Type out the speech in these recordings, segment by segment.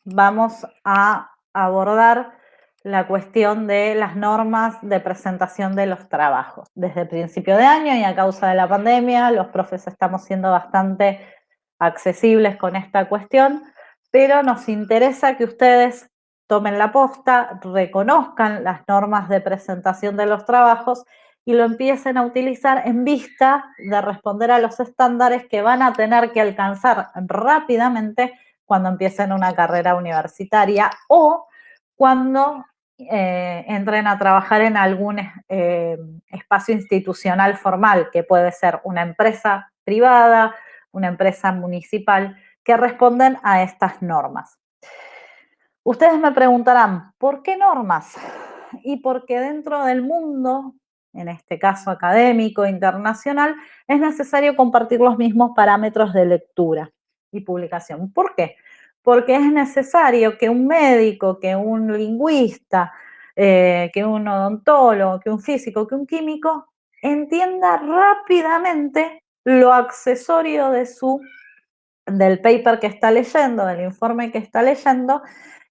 vamos a abordar la cuestión de las normas de presentación de los trabajos. Desde el principio de año y a causa de la pandemia, los profes estamos siendo bastante accesibles con esta cuestión, pero nos interesa que ustedes tomen la posta, reconozcan las normas de presentación de los trabajos y lo empiecen a utilizar en vista de responder a los estándares que van a tener que alcanzar rápidamente cuando empiecen una carrera universitaria o cuando entren a trabajar en algún espacio institucional formal, que puede ser una empresa privada, una empresa municipal, que responden a estas normas. Ustedes me preguntarán, ¿por qué normas? Y porque dentro del mundo, en este caso académico, internacional, es necesario compartir los mismos parámetros de lectura y publicación. ¿Por qué? Porque es necesario que un médico, que un lingüista, que un odontólogo, que un físico, que un químico entienda rápidamente lo accesorio del paper que está leyendo, del informe que está leyendo,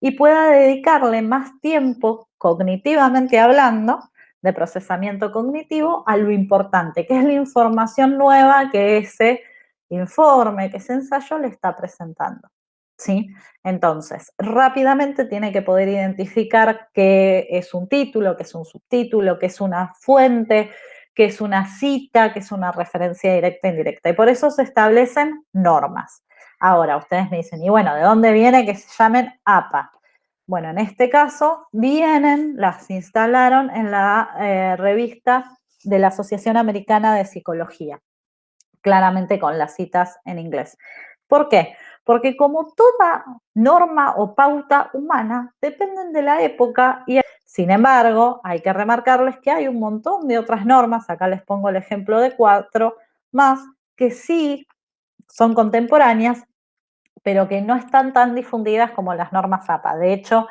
y pueda dedicarle más tiempo, cognitivamente hablando, de procesamiento cognitivo, a lo importante, que es la información nueva que ese informe, que ese ensayo le está presentando. ¿Sí? Entonces, rápidamente tiene que poder identificar qué es un título, qué es un subtítulo, qué es una fuente, qué es una cita, qué es una referencia directa e indirecta. Y por eso se establecen normas. Ahora, ustedes me dicen, y bueno, ¿de dónde viene que se llamen APA? Bueno, en este caso vienen, las instalaron en la revista de la Asociación Americana de Psicología, claramente con las citas en inglés. ¿Por qué? Porque como toda norma o pauta humana, dependen de la época y, sin embargo, hay que remarcarles que hay un montón de otras normas, acá les pongo el ejemplo de 4 más, que sí son contemporáneas, pero que no están tan difundidas como las normas APA. De hecho,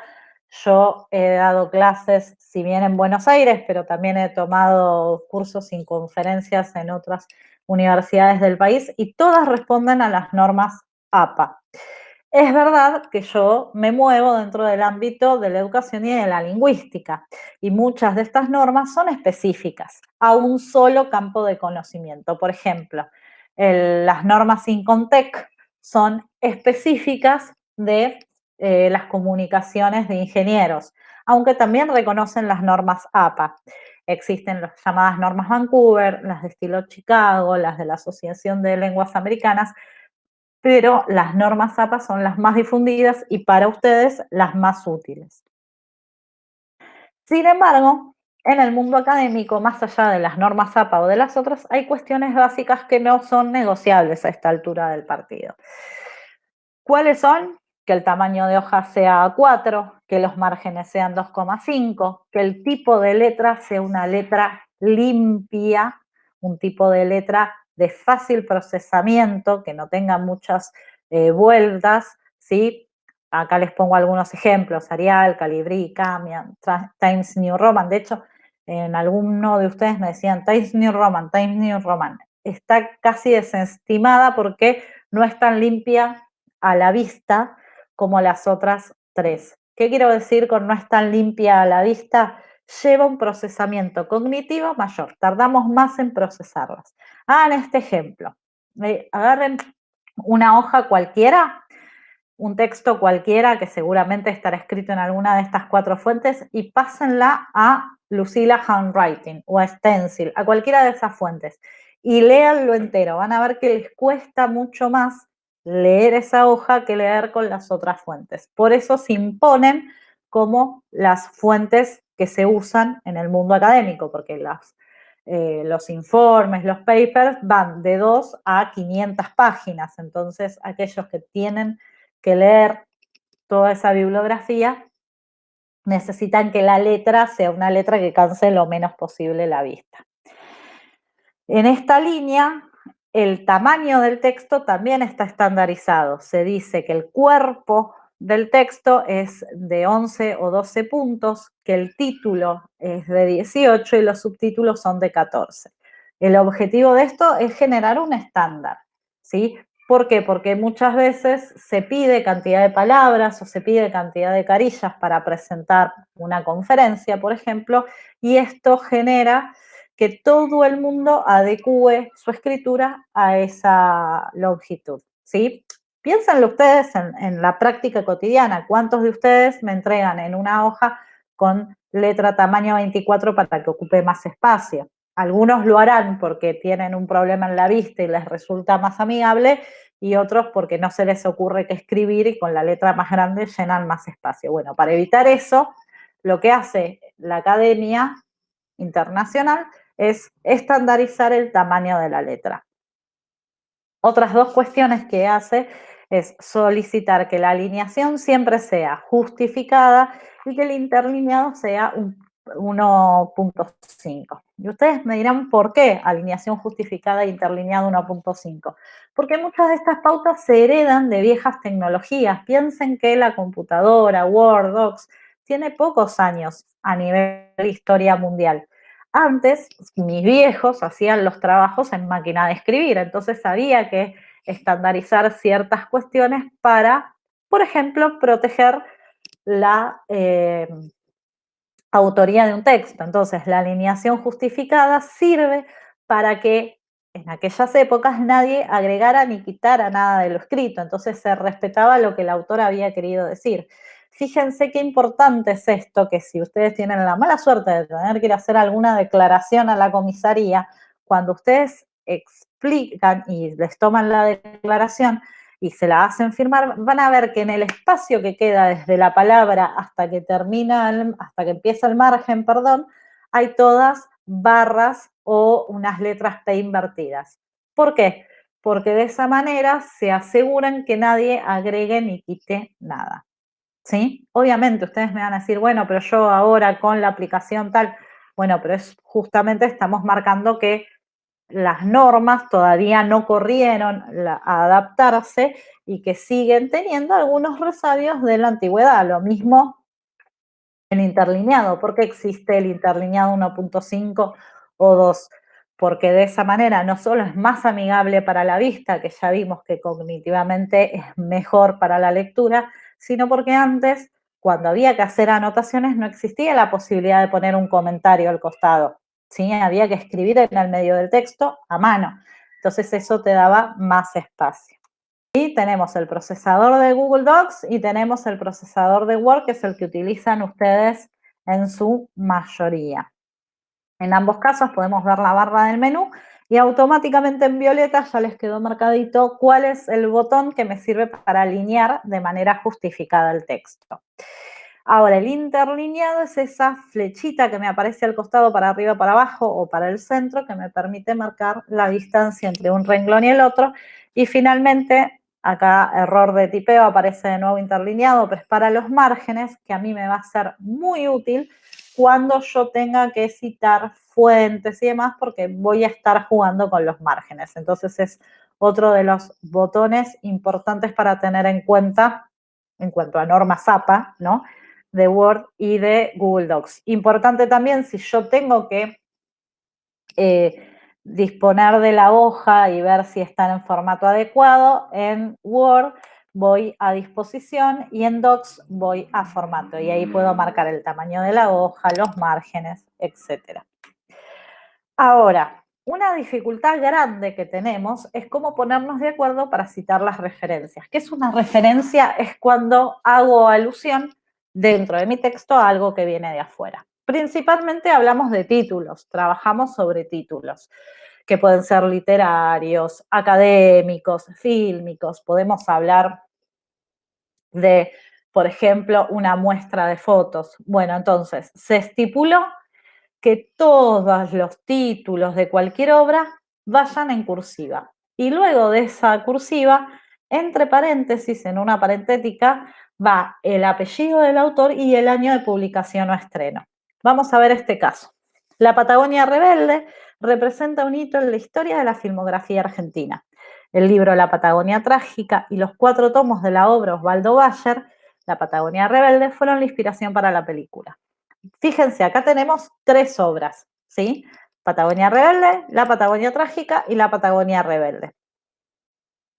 yo he dado clases, si bien en Buenos Aires, pero también he tomado cursos y conferencias en otras universidades del país y todas responden a las normas APA. Es verdad que yo me muevo dentro del ámbito de la educación y de la lingüística y muchas de estas normas son específicas a un solo campo de conocimiento. Por ejemplo, las normas Incontec son específicas de las comunicaciones de ingenieros, aunque también reconocen las normas APA. Existen las llamadas normas Vancouver, las de estilo Chicago, las de la Asociación de Lenguas Americanas, pero las normas APA son las más difundidas y para ustedes las más útiles. Sin embargo, en el mundo académico, más allá de las normas APA o de las otras, hay cuestiones básicas que no son negociables a esta altura del partido. ¿Cuáles son? Que el tamaño de hoja sea 4, que los márgenes sean 2,5, que el tipo de letra sea una letra limpia, un tipo de letra de fácil procesamiento, que no tenga muchas vueltas, ¿sí? Acá les pongo algunos ejemplos: Arial, Calibri, Camian, Times New Roman. De hecho, en alguno de ustedes me decían Times New Roman, Times New Roman. Está casi desestimada porque no es tan limpia a la vista como las otras 3. ¿Qué quiero decir con no es tan limpia a la vista? Lleva un procesamiento cognitivo mayor, tardamos más en procesarlas. Hagan este ejemplo. Agarren una hoja cualquiera, un texto cualquiera que seguramente estará escrito en alguna de estas 4 fuentes y pásenla a Lucila Handwriting o a Stencil, a cualquiera de esas fuentes, y léanlo entero. Van a ver que les cuesta mucho más leer esa hoja que leer con las otras fuentes. Por eso se imponen como las fuentes que se usan en el mundo académico, porque los informes, los papers van de 2 a 500 páginas. Entonces, aquellos que tienen que leer toda esa bibliografía necesitan que la letra sea una letra que canse lo menos posible la vista. En esta línea, el tamaño del texto también está estandarizado. Se dice que el cuerpo del texto es de 11 o 12 puntos, que el título es de 18 y los subtítulos son de 14. El objetivo de esto es generar un estándar, ¿sí? ¿Por qué? Porque muchas veces se pide cantidad de palabras o se pide cantidad de carillas para presentar una conferencia, por ejemplo, y esto genera que todo el mundo adecue su escritura a esa longitud, ¿sí? Piénsenlo ustedes en la práctica cotidiana. ¿Cuántos de ustedes me entregan en una hoja con letra tamaño 24 para que ocupe más espacio? Algunos lo harán porque tienen un problema en la vista y les resulta más amigable, y otros porque no se les ocurre qué escribir y con la letra más grande llenan más espacio. Bueno, para evitar eso, lo que hace la Academia Internacional es estandarizar el tamaño de la letra. Otras dos cuestiones que hace es solicitar que la alineación siempre sea justificada y que el interlineado sea 1.5. Y ustedes me dirán, ¿por qué alineación justificada e interlineado 1.5? Porque muchas de estas pautas se heredan de viejas tecnologías. Piensen que la computadora, Word, Docs, tiene pocos años a nivel de historia mundial. Antes, mis viejos hacían los trabajos en máquina de escribir, entonces había que estandarizar ciertas cuestiones para, por ejemplo, proteger la autoría de un texto. Entonces, la alineación justificada sirve para que en aquellas épocas nadie agregara ni quitara nada de lo escrito, entonces se respetaba lo que el autor había querido decir. Fíjense qué importante es esto, que si ustedes tienen la mala suerte de tener que ir a hacer alguna declaración a la comisaría, cuando ustedes explican y les toman la declaración y se la hacen firmar, van a ver que en el espacio que queda desde la palabra hasta que hasta que empieza el margen, perdón, hay todas barras o unas letras P invertidas. ¿Por qué? Porque de esa manera se aseguran que nadie agregue ni quite nada. ¿Sí? Obviamente ustedes me van a decir, bueno, pero yo ahora con la aplicación tal, bueno, pero es justamente estamos marcando que las normas todavía no corrieron a adaptarse y que siguen teniendo algunos resabios de la antigüedad. Lo mismo el interlineado. ¿Por qué existe el interlineado 1.5 o 2? Porque de esa manera no solo es más amigable para la vista, que ya vimos que cognitivamente es mejor para la lectura, sino porque antes, cuando había que hacer anotaciones, no existía la posibilidad de poner un comentario al costado, ¿sí? Había que escribir en el medio del texto a mano. Entonces eso te daba más espacio. Y tenemos el procesador de Google Docs y tenemos el procesador de Word, que es el que utilizan ustedes en su mayoría. En ambos casos podemos ver la barra del menú y automáticamente en violeta ya les quedó marcadito cuál es el botón que me sirve para alinear de manera justificada el texto. Ahora, el interlineado es esa flechita que me aparece al costado para arriba, para abajo o para el centro, que me permite marcar la distancia entre un renglón y el otro. Y finalmente, acá error de tipeo, aparece de nuevo interlineado, pero es para los márgenes, que a mí me va a ser muy útil cuando yo tenga que citar fuentes y demás, porque voy a estar jugando con los márgenes. Entonces es otro de los botones importantes para tener en cuenta en cuanto a normas APA, ¿no? De Word y de Google Docs. Importante también, si yo tengo que disponer de la hoja y ver si están en formato adecuado, en Word voy a disposición y en Docs voy a formato. Y ahí puedo marcar el tamaño de la hoja, los márgenes, etc. Ahora, una dificultad grande que tenemos es cómo ponernos de acuerdo para citar las referencias. ¿Qué es una referencia? Es cuando hago alusión dentro de mi texto a algo que viene de afuera. Principalmente hablamos de títulos, trabajamos sobre títulos, que pueden ser literarios, académicos, fílmicos. Podemos hablar de, por ejemplo, una muestra de fotos. Bueno, entonces, se estipuló que todos los títulos de cualquier obra vayan en cursiva. Y luego de esa cursiva, entre paréntesis, en una parentética, va el apellido del autor y el año de publicación o estreno. Vamos a ver este caso. La Patagonia Rebelde representa un hito en la historia de la filmografía argentina. El libro La Patagonia Trágica y los 4 tomos de la obra Osvaldo Bayer, La Patagonia Rebelde, fueron la inspiración para la película. Fíjense, acá tenemos 3 obras, ¿sí? Patagonia Rebelde, La Patagonia Trágica y La Patagonia Rebelde.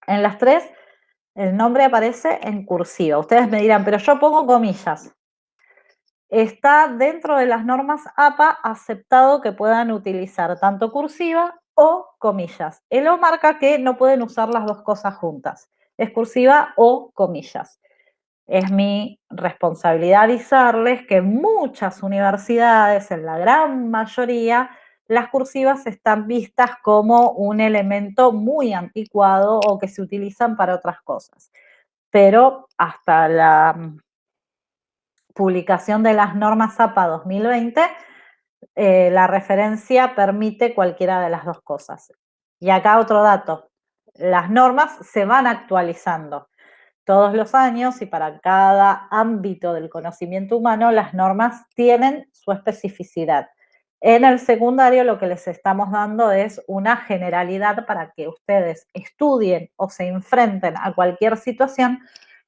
En las tres, el nombre aparece en cursiva. Ustedes me dirán, pero yo pongo comillas. Está dentro de las normas APA aceptado que puedan utilizar tanto cursiva o comillas. El O marca que no pueden usar las dos cosas juntas. Es cursiva o comillas. Es mi responsabilidad avisarles que en muchas universidades, en la gran mayoría, las cursivas están vistas como un elemento muy anticuado o que se utilizan para otras cosas. Pero hasta la publicación de las normas APA 2020, la referencia permite cualquiera de las dos cosas. Y acá otro dato, las normas se van actualizando todos los años y para cada ámbito del conocimiento humano las normas tienen su especificidad. En el secundario lo que les estamos dando es una generalidad para que ustedes estudien o se enfrenten a cualquier situación,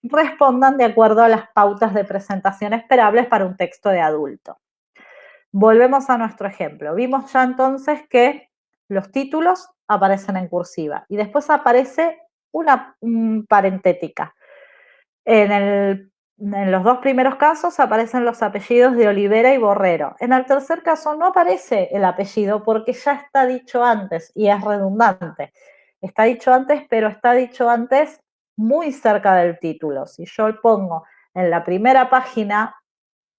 respondan de acuerdo a las pautas de presentación esperables para un texto de adulto. Volvemos a nuestro ejemplo. Vimos ya entonces que los títulos aparecen en cursiva y después aparece una parentética. En los dos primeros casos aparecen los apellidos de Olivera y Borrero. En el tercer caso no aparece el apellido porque ya está dicho antes y es redundante. Está dicho antes, pero está dicho antes muy cerca del título. Si yo pongo en la primera página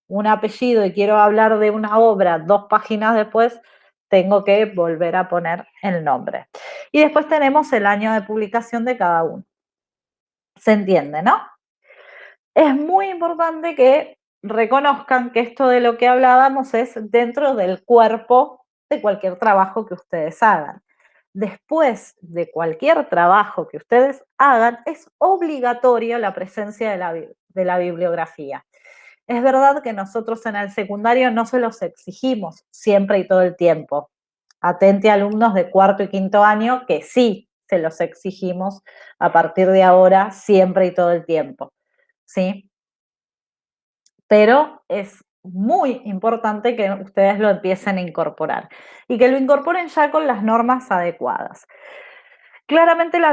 un apellido y quiero hablar de una obra 2 páginas después, tengo que volver a poner el nombre. Y después tenemos el año de publicación de cada uno. ¿Se entiende, no? Es muy importante que reconozcan que esto de lo que hablábamos es dentro del cuerpo de cualquier trabajo que ustedes hagan. Después de cualquier trabajo que ustedes hagan, es obligatoria la presencia de la bibliografía. Es verdad que nosotros en el secundario no se los exigimos siempre y todo el tiempo. Atente alumnos de cuarto y quinto año que sí se los exigimos a partir de ahora siempre y todo el tiempo. ¿Sí? Pero es muy importante que ustedes lo empiecen a incorporar y que lo incorporen ya con las normas adecuadas. Claramente la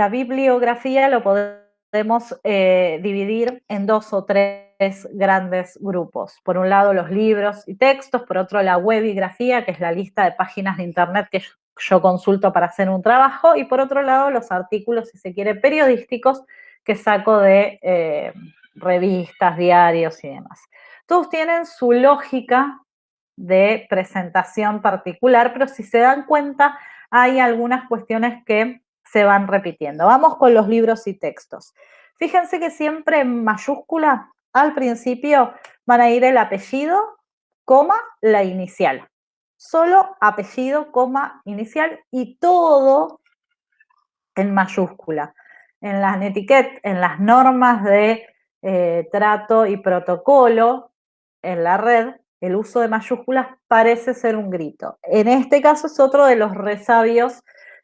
bibliografía lo podemos dividir en 2 o 3 grandes grupos. Por un lado los libros y textos, por otro la webigrafía, que es la lista de páginas de internet que yo consulto para hacer un trabajo, y por otro lado los artículos, si se quiere, periodísticos que saco de revistas, diarios y demás. Todos tienen su lógica de presentación particular, pero si se dan cuenta, hay algunas cuestiones que se van repitiendo. Vamos con los libros y textos. Fíjense que siempre en mayúscula, al principio van a ir el apellido, coma, la inicial. Solo apellido, coma, inicial y todo en mayúscula. En las etiquetas, en las normas de trato y protocolo en la red, el uso de mayúsculas parece ser un grito. En este caso es otro de los resabios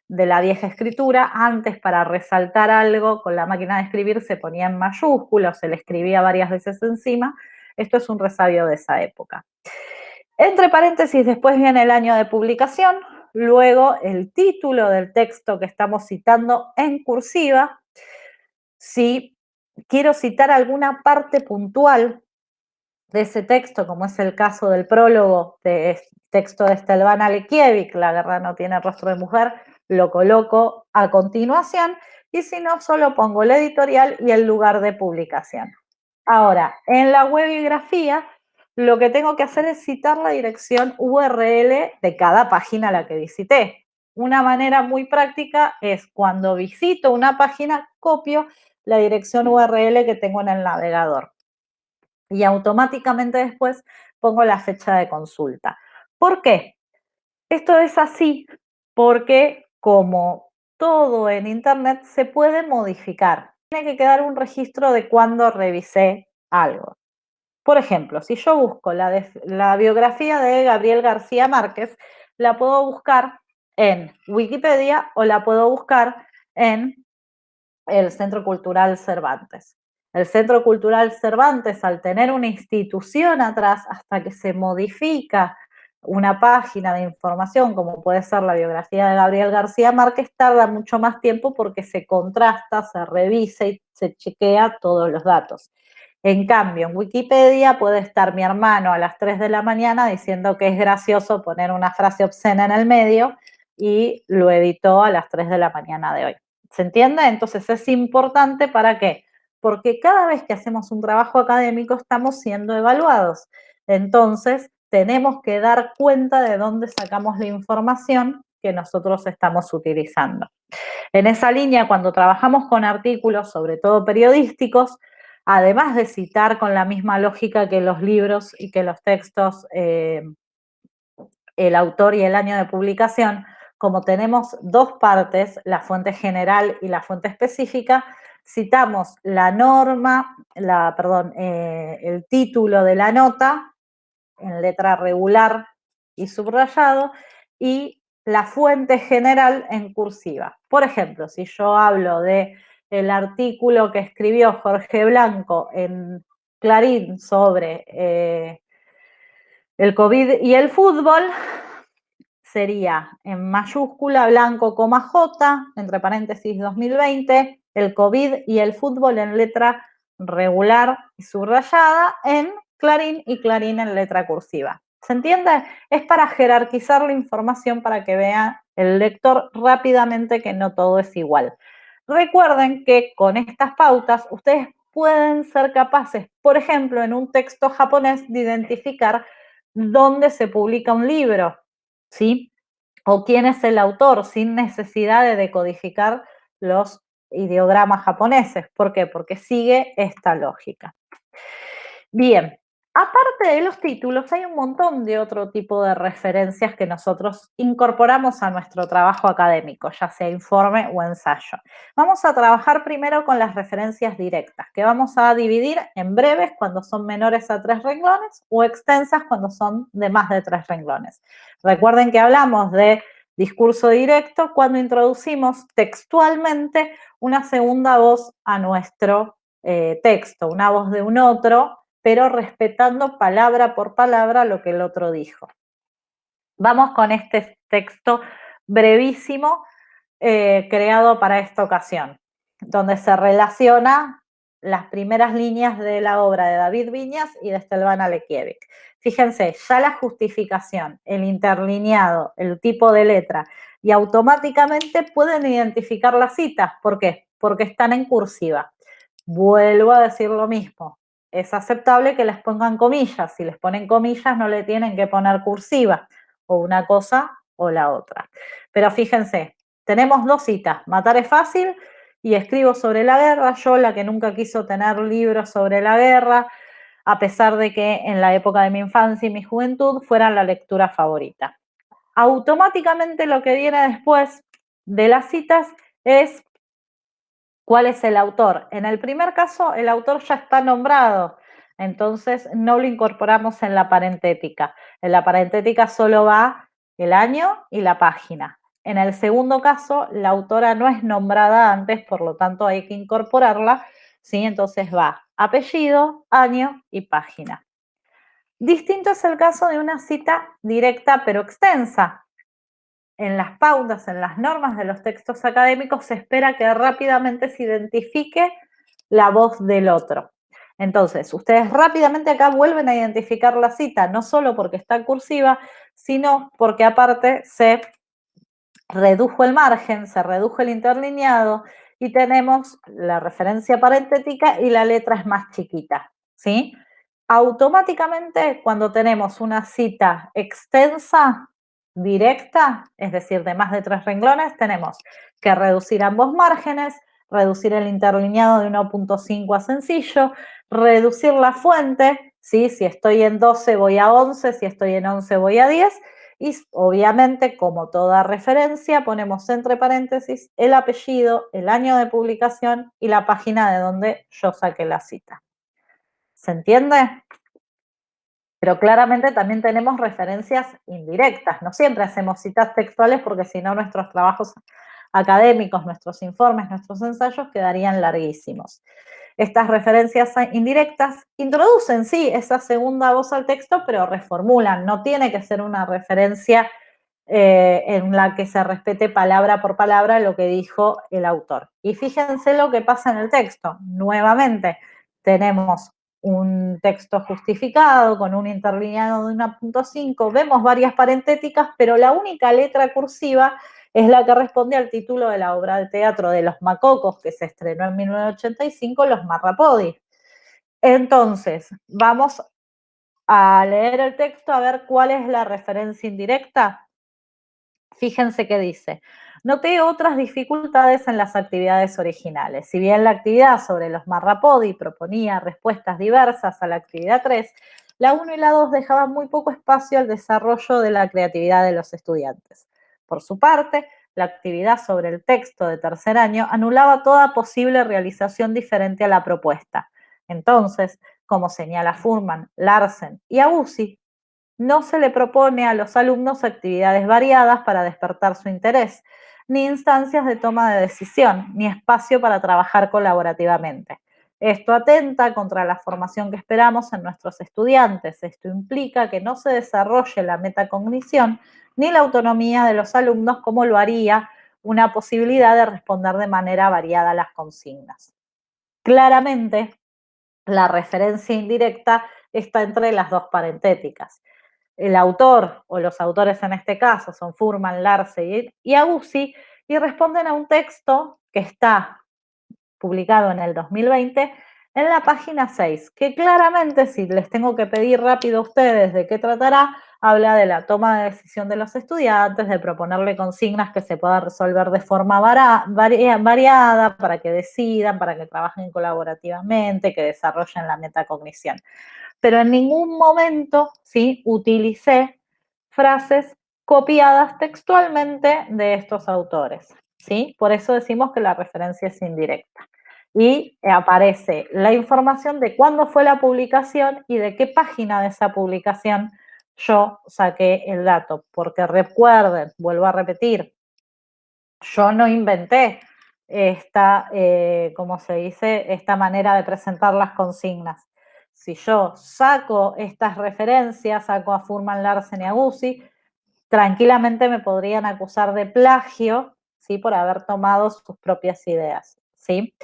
de la vieja escritura. Antes, para resaltar algo con la máquina de escribir se ponía en mayúsculas, se le escribía varias veces encima. Esto es un resabio de esa época. Entre paréntesis, después viene el año de publicación, luego el título del texto que estamos citando en cursiva. Si quiero citar alguna parte puntual de ese texto, como es el caso del prólogo de texto de Stelvana Alekiewicz, La guerra no tiene rostro de mujer, lo coloco a continuación, y si no, solo pongo el editorial y el lugar de publicación. Ahora, en la webigrafía, lo que tengo que hacer es citar la dirección URL de cada página a la que visité. Una manera muy práctica es cuando visito una página, copio la dirección URL que tengo en el navegador y automáticamente después pongo la fecha de consulta. ¿Por qué? Esto es así porque como todo en Internet se puede modificar. Tiene que quedar un registro de cuándo revisé algo. Por ejemplo, si yo busco la biografía de Gabriel García Márquez, la puedo buscar en Wikipedia o la puedo buscar en el Centro Cultural Cervantes. El Centro Cultural Cervantes, al tener una institución atrás, hasta que se modifica una página de información, como puede ser la biografía de Gabriel García Márquez, tarda mucho más tiempo porque se contrasta, se revisa y se chequea todos los datos. En cambio, en Wikipedia puede estar mi hermano a las 3 de la mañana diciendo que es gracioso poner una frase obscena en el medio y lo editó a las 3 de la mañana de hoy. ¿Se entiende? Entonces es importante, ¿para qué? Porque cada vez que hacemos un trabajo académico estamos siendo evaluados. Entonces tenemos que dar cuenta de dónde sacamos la información que nosotros estamos utilizando. En esa línea, cuando trabajamos con artículos, sobre todo periodísticos, además de citar con la misma lógica que los libros y que los textos, el autor y el año de publicación, como tenemos dos partes, la fuente general y la fuente específica, citamos la norma, el título de la nota en letra regular y subrayado, y la fuente general en cursiva. Por ejemplo, si yo hablo de el artículo que escribió Jorge Blanco en Clarín sobre el COVID y el fútbol, sería en mayúscula Blanco, J, entre paréntesis 2020, el COVID y el fútbol en letra regular y subrayada en Clarín y Clarín en letra cursiva. ¿Se entiende? Es para jerarquizar la información para que vea el lector rápidamente que no todo es igual. Recuerden que con estas pautas ustedes pueden ser capaces, por ejemplo, en un texto japonés, de identificar dónde se publica un libro, ¿sí? O quién es el autor, sin necesidad de decodificar los ideogramas japoneses. ¿Por qué? Porque sigue esta lógica. Bien, aparte de los títulos, hay un montón de otro tipo de referencias que nosotros incorporamos a nuestro trabajo académico, ya sea informe o ensayo. Vamos a trabajar primero con las referencias directas, que vamos a dividir en breves cuando son menores a 3 renglones o extensas cuando son de más de 3 renglones. Recuerden que hablamos de discurso directo cuando introducimos textualmente una segunda voz a nuestro texto, una voz de un otro, pero respetando palabra por palabra lo que el otro dijo. Vamos con este texto brevísimo creado para esta ocasión, donde se relaciona las primeras líneas de la obra de David Viñas y de Stelvana Alekiewicz. Fíjense, ya la justificación, el interlineado, el tipo de letra, y automáticamente pueden identificar las citas. ¿Por qué? Porque están en cursiva. Vuelvo a decir lo mismo. Es aceptable que les pongan comillas. Si les ponen comillas, no le tienen que poner cursiva, o una cosa o la otra. Pero fíjense, tenemos dos citas. Matar es fácil y escribo sobre la guerra. Yo, la que nunca quiso tener libros sobre la guerra, a pesar de que en la época de mi infancia y mi juventud fueran la lectura favorita. Automáticamente lo que viene después de las citas es ¿cuál es el autor? En el primer caso, el autor ya está nombrado, entonces no lo incorporamos en la parentética. En la parentética solo va el año y la página. En el segundo caso, la autora no es nombrada antes, por lo tanto hay que incorporarla, ¿sí? Entonces va apellido, año y página. Distinto es el caso de una cita directa pero extensa. En las pautas, en las normas de los textos académicos, se espera que rápidamente se identifique la voz del otro. Entonces, ustedes rápidamente acá vuelven a identificar la cita, no solo porque está cursiva, sino porque aparte se redujo el margen, se redujo el interlineado y tenemos la referencia parentética y la letra es más chiquita, ¿sí? Automáticamente, cuando tenemos una cita extensa, directa, es decir, de más de 3 renglones, tenemos que reducir ambos márgenes, reducir el interlineado de 1.5 a sencillo, reducir la fuente, ¿sí? Si estoy en 12 voy a 11, si estoy en 11 voy a 10, y obviamente, como toda referencia, ponemos entre paréntesis el apellido, el año de publicación y la página de donde yo saqué la cita. ¿Se entiende? Pero claramente también tenemos referencias indirectas. No siempre hacemos citas textuales porque si no nuestros trabajos académicos, nuestros informes, nuestros ensayos quedarían larguísimos. Estas referencias indirectas introducen, sí, esa segunda voz al texto, pero reformulan. No tiene que ser una referencia en la que se respete palabra por palabra lo que dijo el autor. Y fíjense lo que pasa en el texto. Nuevamente, tenemos un texto justificado con un interlineado de 1.5, vemos varias parentéticas, pero la única letra cursiva es la que responde al título de la obra de teatro de Los Macocos, que se estrenó en 1985, Los Marrapodis. Entonces, vamos a leer el texto a ver cuál es la referencia indirecta. Fíjense qué dice. Noté otras dificultades en las actividades originales. Si bien la actividad sobre los Marrapodi proponía respuestas diversas a la actividad 3, la 1 y la 2 dejaban muy poco espacio al desarrollo de la creatividad de los estudiantes. Por su parte, la actividad sobre el texto de tercer año anulaba toda posible realización diferente a la propuesta. Entonces, como señala Furman, Larsen y Abusi, no se le propone a los alumnos actividades variadas para despertar su interés, ni instancias de toma de decisión, ni espacio para trabajar colaborativamente. Esto atenta contra la formación que esperamos en nuestros estudiantes. Esto implica que no se desarrolle la metacognición ni la autonomía de los alumnos como lo haría una posibilidad de responder de manera variada a las consignas. Claramente, la referencia indirecta está entre las dos parentéticas. El autor, o los autores en este caso, son Furman, Larsen y Abusi, y responden a un texto que está publicado en el 2020 en la página 6, que claramente, si les tengo que pedir rápido a ustedes de qué tratará, habla de la toma de decisión de los estudiantes, de proponerle consignas que se puedan resolver de forma variada para que decidan, para que trabajen colaborativamente, que desarrollen la metacognición. Pero en ningún momento, ¿sí?, utilicé frases copiadas textualmente de estos autores, ¿sí? Por eso decimos que la referencia es indirecta. Y aparece la información de cuándo fue la publicación y de qué página de esa publicación yo saqué el dato. Porque recuerden, vuelvo a repetir, yo no inventé esta, ¿cómo se dice?, esta manera de presentar las consignas. Si yo saco estas referencias, saco a Furman, Larsen y Abusi, tranquilamente me podrían acusar de plagio, ¿sí?, por haber tomado sus propias ideas, ¿sí?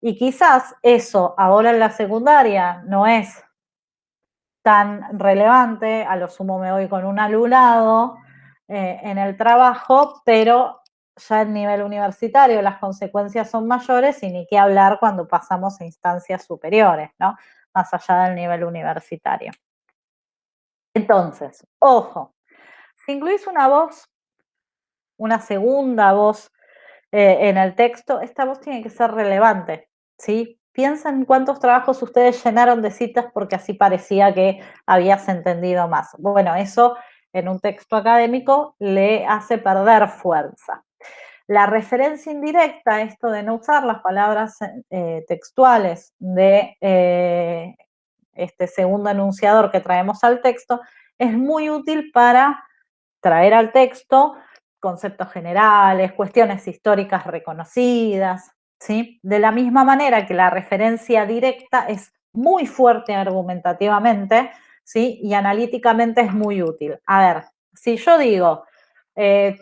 Y quizás eso ahora en la secundaria no es tan relevante, a lo sumo me voy con un alumnado en el trabajo, pero ya a nivel universitario las consecuencias son mayores y ni qué hablar cuando pasamos a instancias superiores, ¿no? Más allá del nivel universitario. Entonces, ojo, si incluís una voz, una segunda voz en el texto, esta voz tiene que ser relevante, ¿sí? Piensen en cuántos trabajos ustedes llenaron de citas porque así parecía que habías entendido más. Bueno, eso en un texto académico le hace perder fuerza. La referencia indirecta, esto de no usar las palabras textuales de este segundo enunciador que traemos al texto, es muy útil para traer al texto conceptos generales, cuestiones históricas reconocidas, ¿sí? De la misma manera que la referencia directa es muy fuerte argumentativamente, ¿sí?, y analíticamente es muy útil. A ver, si yo digo,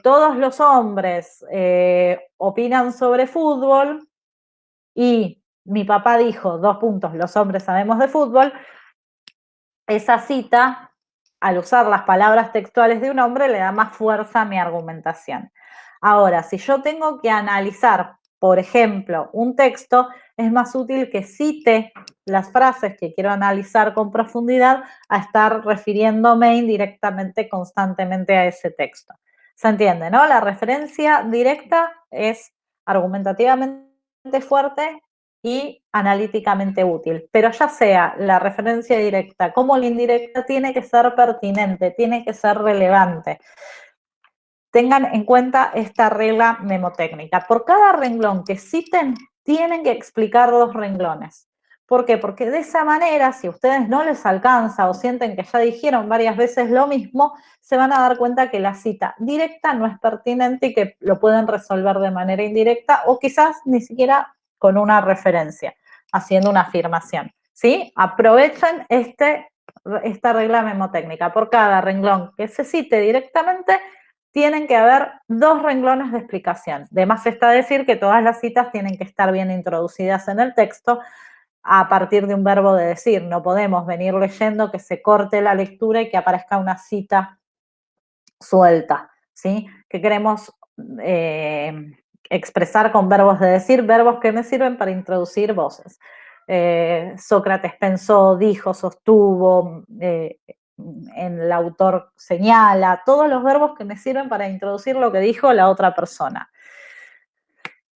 todos los hombres opinan sobre fútbol y mi papá dijo, dos puntos, los hombres sabemos de fútbol, esa cita, al usar las palabras textuales de un hombre, le da más fuerza a mi argumentación. Ahora, si yo tengo que analizar, por ejemplo, un texto, es más útil que cite las frases que quiero analizar con profundidad a estar refiriéndome indirectamente constantemente a ese texto. ¿Se entiende, no? La referencia directa es argumentativamente fuerte y analíticamente útil. Pero ya sea la referencia directa como la indirecta, tiene que ser pertinente, tiene que ser relevante. Tengan en cuenta esta regla memotécnica. Por cada renglón que citen, tienen que explicar dos renglones. ¿Por qué? Porque de esa manera, si a ustedes no les alcanza o sienten que ya dijeron varias veces lo mismo, se van a dar cuenta que la cita directa no es pertinente y que lo pueden resolver de manera indirecta o quizás ni siquiera con una referencia. haciendo una afirmación, ¿sí? Aprovechen esta regla memotécnica. Por cada renglón que se cite directamente, tienen que haber 2 renglones de explicación. De más está decir que todas las citas tienen que estar bien introducidas en el texto a partir de un verbo de decir. No podemos venir leyendo que se corte la lectura y que aparezca una cita suelta, ¿sí? Que queremos expresar con verbos de decir, verbos que me sirven para introducir voces. Sócrates pensó, dijo, sostuvo, el autor señala, todos los verbos que me sirven para introducir lo que dijo la otra persona.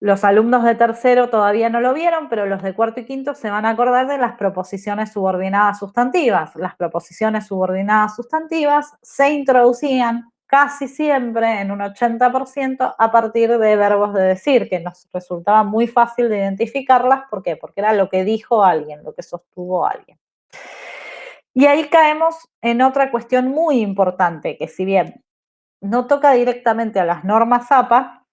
Los alumnos de tercero todavía no lo vieron, pero los de cuarto y quinto se van a acordar de las proposiciones subordinadas sustantivas. Las proposiciones subordinadas sustantivas se introducían casi siempre, en un 80%, a partir de verbos de decir, que nos resultaba muy fácil de identificarlas. ¿Por qué? Porque era lo que dijo alguien, lo que sostuvo alguien. Y ahí caemos en otra cuestión muy importante, que si bien no toca directamente a las normas APA,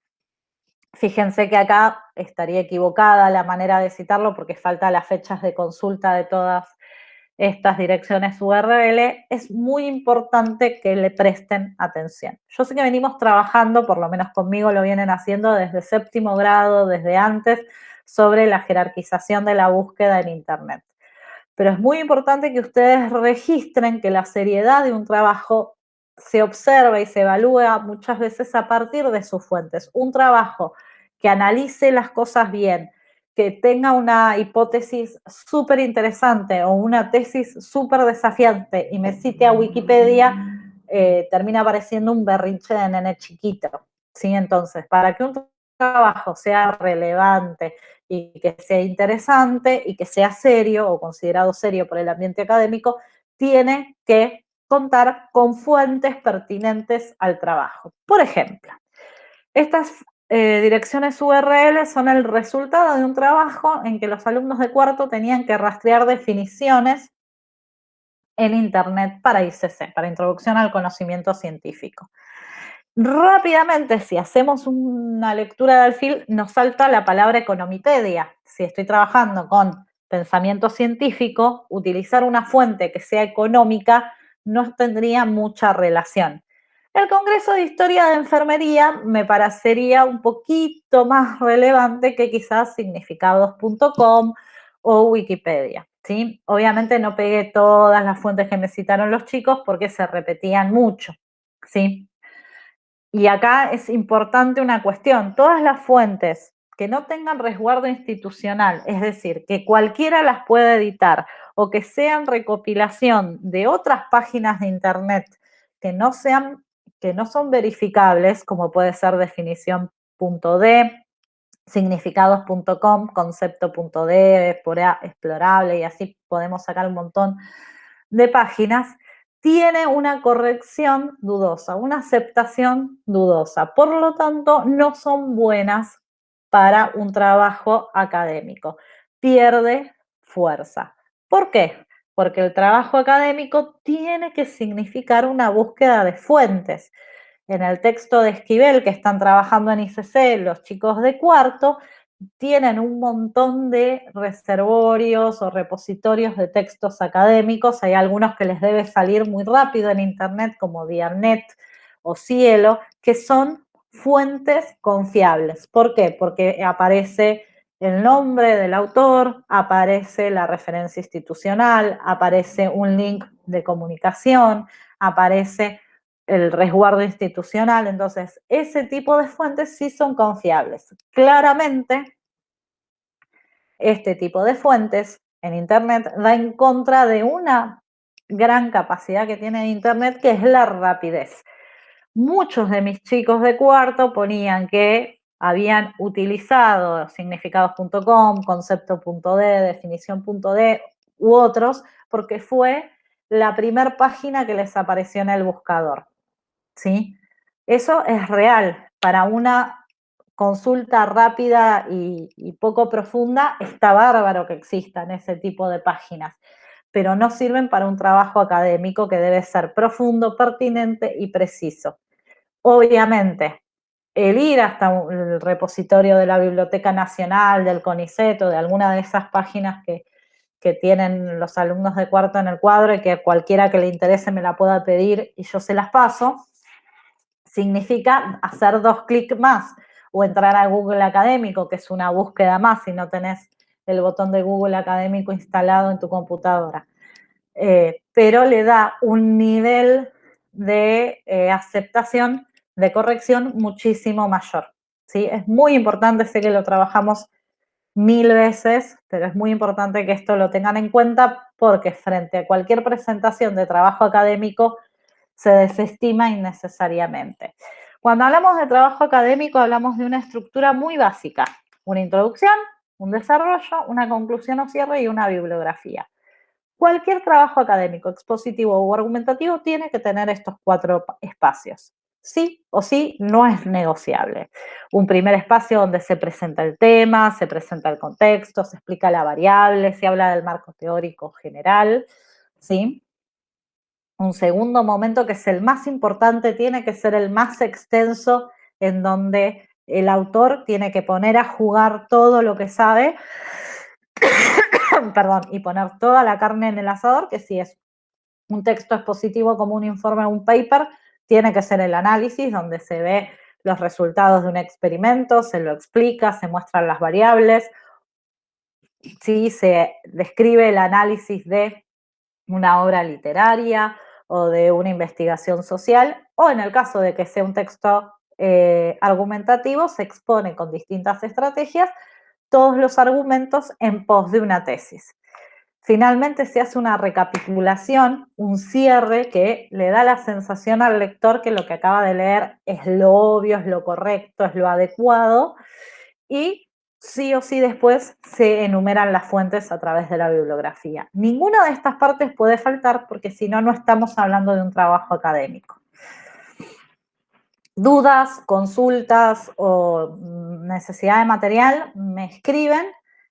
fíjense que acá estaría equivocada la manera de citarlo porque falta las fechas de consulta de todas estas direcciones URL. Es muy importante que le presten atención. Yo sé que venimos trabajando, por lo menos conmigo lo vienen haciendo desde séptimo grado, desde antes, sobre la jerarquización de la búsqueda en Internet. Pero es muy importante que ustedes registren que la seriedad de un trabajo se observa y se evalúa muchas veces a partir de sus fuentes. Un trabajo que analice las cosas bien, que tenga una hipótesis súper interesante o una tesis súper desafiante y me cite a Wikipedia, termina pareciendo un berrinche de nene chiquito, ¿sí? Entonces, para que un trabajo sea relevante y que sea interesante y que sea serio o considerado serio por el ambiente académico, tiene que contar con fuentes pertinentes al trabajo. Por ejemplo, estas direcciones URL son el resultado de un trabajo en que los alumnos de cuarto tenían que rastrear definiciones en Internet para ICC, para Introducción al Conocimiento Científico. Rápidamente, si hacemos una lectura de alfil, nos salta la palabra economipedia. Si estoy trabajando con pensamiento científico, utilizar una fuente que sea económica no tendría mucha relación. El Congreso de Historia de Enfermería me parecería un poquito más relevante que quizás significados.com o Wikipedia, ¿sí? Obviamente no pegué todas las fuentes que me citaron los chicos porque se repetían mucho, ¿sí? Y acá es importante una cuestión, todas las fuentes que no tengan resguardo institucional, es decir, que cualquiera las pueda editar o que sean recopilación de otras páginas de Internet que no son verificables, como puede ser definición.d, significados.com, concepto.d, explorable, y así podemos sacar un montón de páginas, tiene una corrección dudosa, una aceptación dudosa. Por lo tanto, no son buenas para un trabajo académico. Pierde fuerza. ¿Por qué? Porque el trabajo académico tiene que significar una búsqueda de fuentes. En el texto de Esquivel, que están trabajando en ICC, los chicos de cuarto, tienen un montón de reservorios o repositorios de textos académicos. Hay algunos que les debe salir muy rápido en Internet, como Diarnet o Cielo, que son fuentes confiables. ¿Por qué? Porque aparece el nombre del autor, aparece la referencia institucional, aparece un link de comunicación, aparece el resguardo institucional. Entonces, ese tipo de fuentes sí son confiables. Claramente, este tipo de fuentes en Internet va en contra de una gran capacidad que tiene Internet, que es la rapidez. Muchos de mis chicos de cuarto ponían que habían utilizado significados.com, concepto.d, definición.d u otros, porque fue la primera página que les apareció en el buscador, ¿sí? Eso es real. Para una consulta rápida y poco profunda, está bárbaro que existan ese tipo de páginas, pero no sirven para un trabajo académico que debe ser profundo, pertinente y preciso. Obviamente, el ir hasta el repositorio de la Biblioteca Nacional, del CONICET o de alguna de esas páginas que tienen los alumnos de cuarto en el cuadro y que cualquiera que le interese me la pueda pedir y yo se las paso, significa hacer 2 clics más o entrar a Google Académico, que es una búsqueda más si no tenés el botón de Google Académico instalado en tu computadora. Pero le da un nivel de aceptación, de corrección muchísimo mayor. ¿Sí? Es muy importante, sé que lo trabajamos 1000 veces, pero es muy importante que esto lo tengan en cuenta porque frente a cualquier presentación de trabajo académico se desestima innecesariamente. Cuando hablamos de trabajo académico hablamos de una estructura muy básica, una introducción, un desarrollo, una conclusión o cierre y una bibliografía. Cualquier trabajo académico, expositivo o argumentativo tiene que tener estos 4 espacios. Sí o sí, no es negociable. Un primer espacio donde se presenta el tema, se presenta el contexto, se explica la variable, se habla del marco teórico general, ¿sí? Un segundo momento que es el más importante, tiene que ser el más extenso, en donde el autor tiene que poner a jugar todo lo que sabe, perdón, y poner toda la carne en el asador, que si es un texto expositivo como un informe o un paper, tiene que ser el análisis, donde se ve los resultados de un experimento, se lo explica, se muestran las variables, ¿sí? Se describe el análisis de una obra literaria o de una investigación social, o en el caso de que sea un texto argumentativo, se expone con distintas estrategias todos los argumentos en pos de una tesis. Finalmente se hace una recapitulación, un cierre que le da la sensación al lector que lo que acaba de leer es lo obvio, es lo correcto, es lo adecuado, y sí o sí después se enumeran las fuentes a través de la bibliografía. Ninguna de estas partes puede faltar porque si no, no estamos hablando de un trabajo académico. Dudas, consultas o necesidad de material, me escriben.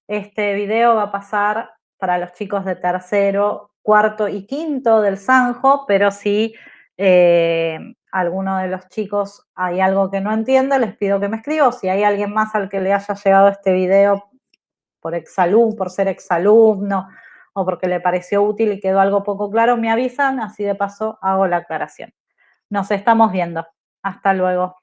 Este video va a pasar para los chicos de tercero, cuarto y quinto del Sanjo, pero si alguno de los chicos hay algo que no entiende, les pido que me escriba, o si hay alguien más al que le haya llegado este video por ser exalumno o porque le pareció útil y quedó algo poco claro, me avisan, así de paso hago la aclaración. Nos estamos viendo. Hasta luego.